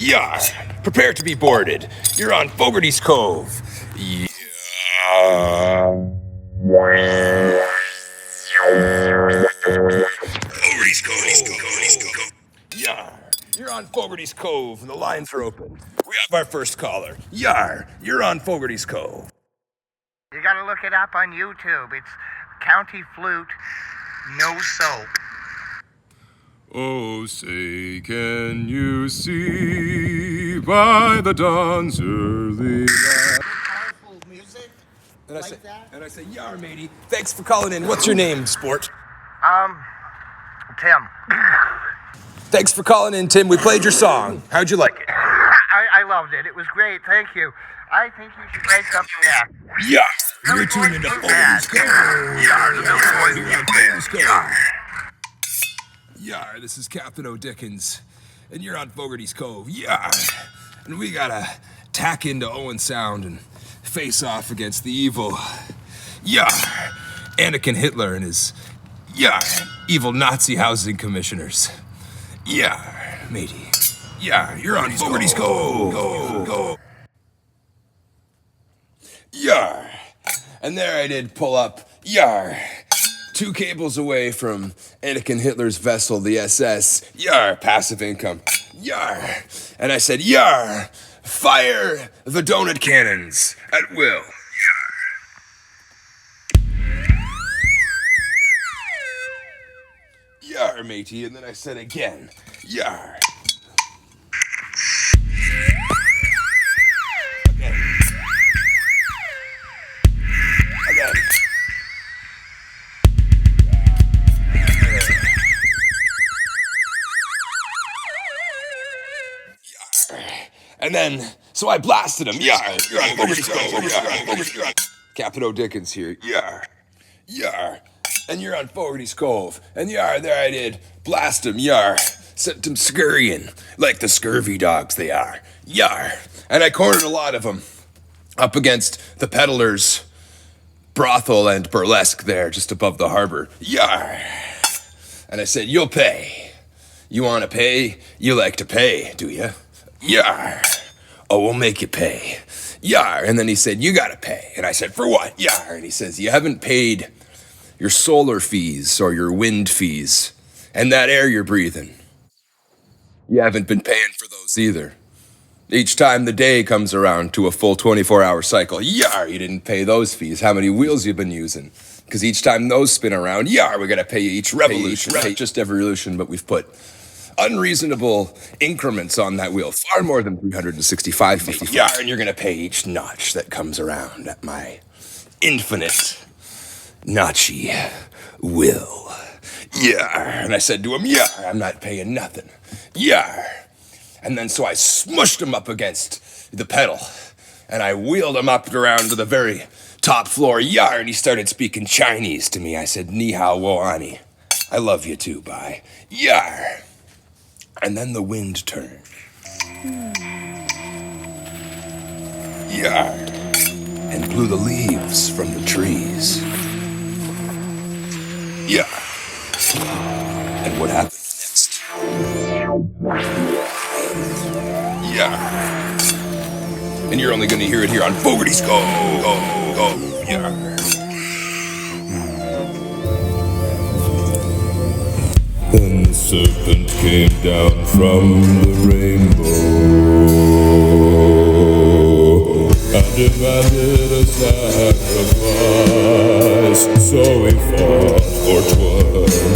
Yeah, prepare to be boarded. You're on Fogarty's Cove. Yeah. Fogarty's Cove. Yar, you're on Fogarty's Cove, and the lines are open. We have our first caller. Yar, you're on Fogarty's Cove. You gotta look it up on YouTube. It's County Flute, No Soap. Oh, say, can you see by the dawn's early light? Powerful music And I say, Yar, matey, thanks for calling in. What's your name, sport? Tim. Thanks for calling in, Tim. We played your song. How'd you like it? I loved it. It was great. Thank you. I think you should write something next. Yeah, you're tuned into Fogarty's Cove. Yar, this is Captain O'Dickens, and you're on Fogarty's Cove. Yar, and we gotta tack into Owen Sound and face off against the evil, Annikan Hitler and his, evil Nazi housing commissioners. Matey. You're on Fogarty's Cove. Go. And there I did pull up, 2 cables away from Annikan Hitler's vessel, the SS, passive income, And I said, fire the donut cannons at will, matey. And then I said again, Again. And then, so I blasted him. You're on Fogarty's Cove. Captain O'Dickens here. And you're on Fogarty's Cove. And there I did. Blast him. Sent him scurrying, like the scurvy dogs they are. And I cornered a lot of them up against the peddlers' brothel and burlesque there just above the harbor. And I said, you'll pay. You want to pay? You like to pay, do you? Oh, we'll make you pay. And then he said, you gotta pay. And I said, for what? And he says, you haven't paid your solar fees or your wind fees and that air you're breathing. You haven't been paying for those either. Each time the day comes around to a full 24-hour cycle, you didn't pay those fees. How many wheels you've been using? Because each time those spin around, we gotta pay you each revolution. Not just every revolution, but we've put unreasonable increments on that wheel, far more than 365 feet. And you're gonna pay each notch that comes around at my infinite notchy will. And I said to him, I'm not paying nothing. And then so I smushed him up against the pedal, and I wheeled him up around to the very top floor, and he started speaking Chinese to me. I said, Ni hao wo ani. I love you too, bye. And then the wind turned. And blew the leaves from the trees. And what happened next? And you're only gonna hear it here on Fogarty's Go. Then the serpent came down from the rainbow and demanded a sacrifice. So we fought for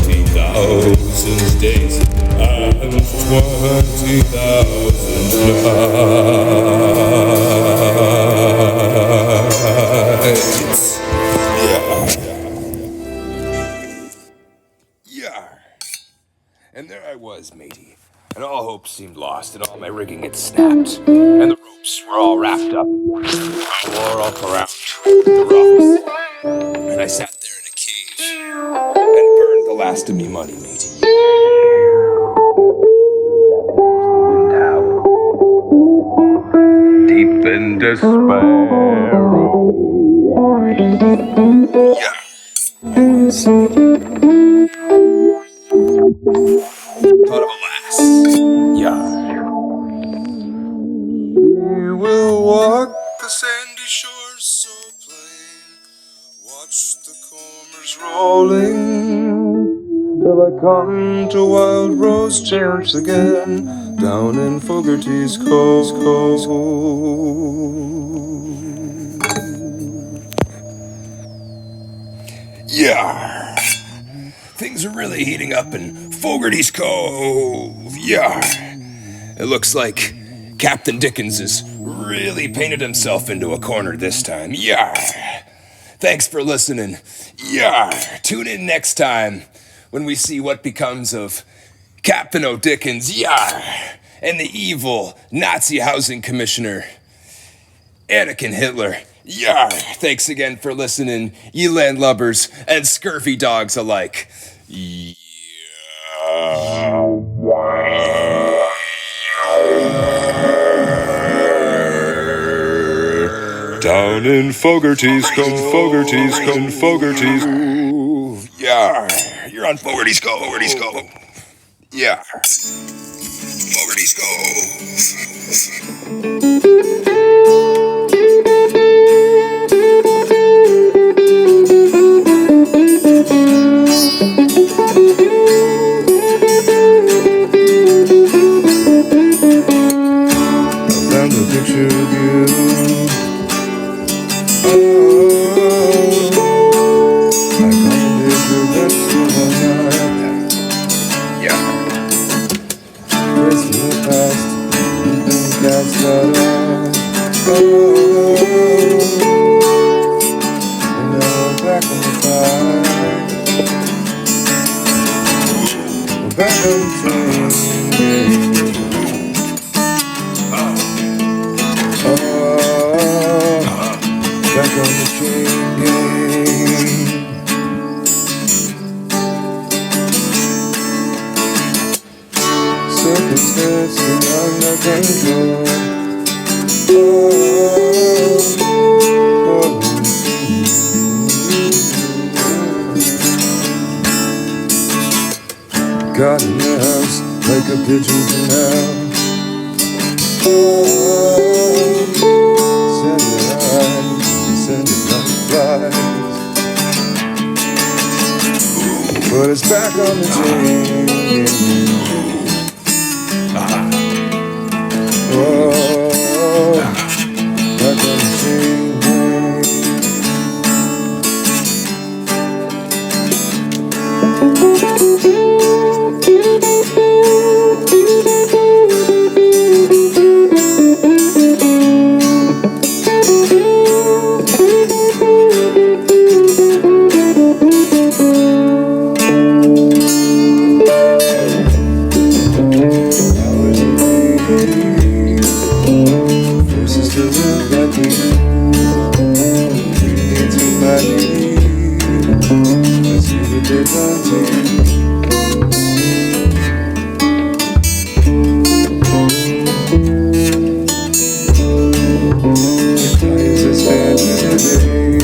20,000 days and 20,000 nights. And there I was, matey, and all hope seemed lost, and all my rigging had snapped, and the ropes were all wrapped up, and wore up around the rocks, and I sat there in a cave, and burned the last of me money, matey. Wind howled, deep in despair. Thought of a lass. come to Wild Rose Church again, down in Fogarty's Cove. Yar! Things are really heating up in Fogarty's Cove. Yar! It looks like Captain Dickens has really painted himself into a corner this time. Yar! Thanks for listening. Yar! Tune in next time when we see what becomes of Captain O'Dickens. Yar! And the evil Nazi housing commissioner, Annikan Hitler. Yar! Thanks again for listening, ye landlubbers and scurvy dogs alike. Down in Fogarty's Cove, Fogarty's Cove, Fogarty's Cove. Yar! You're on Fogarty's Cove, Fogarty's Cove. Yar! Fogarty's Found a picture of you. I come to your best of all night. Yar! Place in the past, you think outside out. And now we're back on the fight. We're back on the train. Back on the train game. Circumstance beyond our control. Got in your house like a pigeon from hell. Send it out, send it like flies. But it's back on the chain. Oh, back on the chain. Forces to look like me. Reading to my knees. I see the deadline team. I exist today.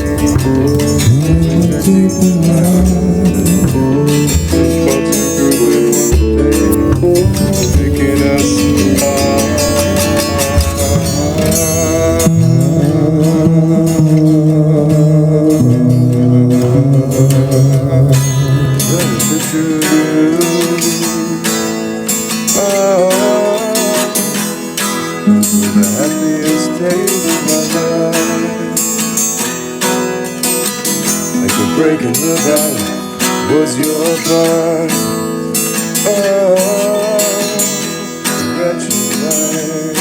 I think the mind is floating through it one day, making us the happiest days of my life. Like a break in the valley was your part. The wretched life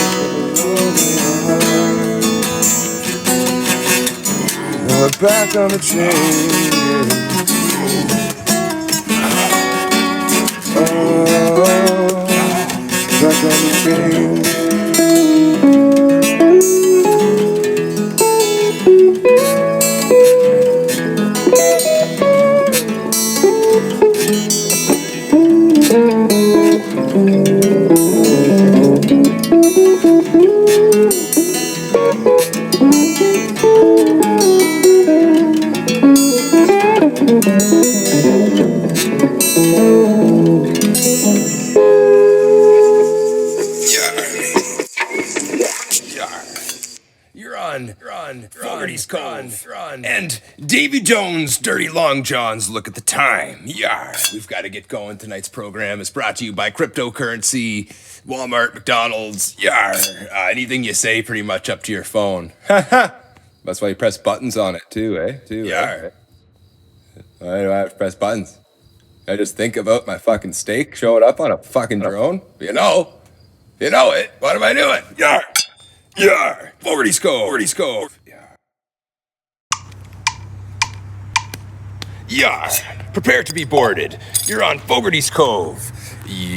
of a lonely heart. Now we're back on the chain. Back on the chain. You're on Fogarty's Cove, and Davy Jones' Dirty Long Johns. Look at the time. Yar, we've got to get going. Tonight's program is brought to you by cryptocurrency, Walmart, McDonald's. Yar, anything you say, pretty much up to your phone. That's why you press buttons on it too, eh? Yar. Why do I have to press buttons? I just think about my fucking steak showing up on a fucking drone. You know it. What am I doing? Yar. Fogarty's Cove. Yar. Prepare to be boarded. You're on Fogarty's Cove. Yeah.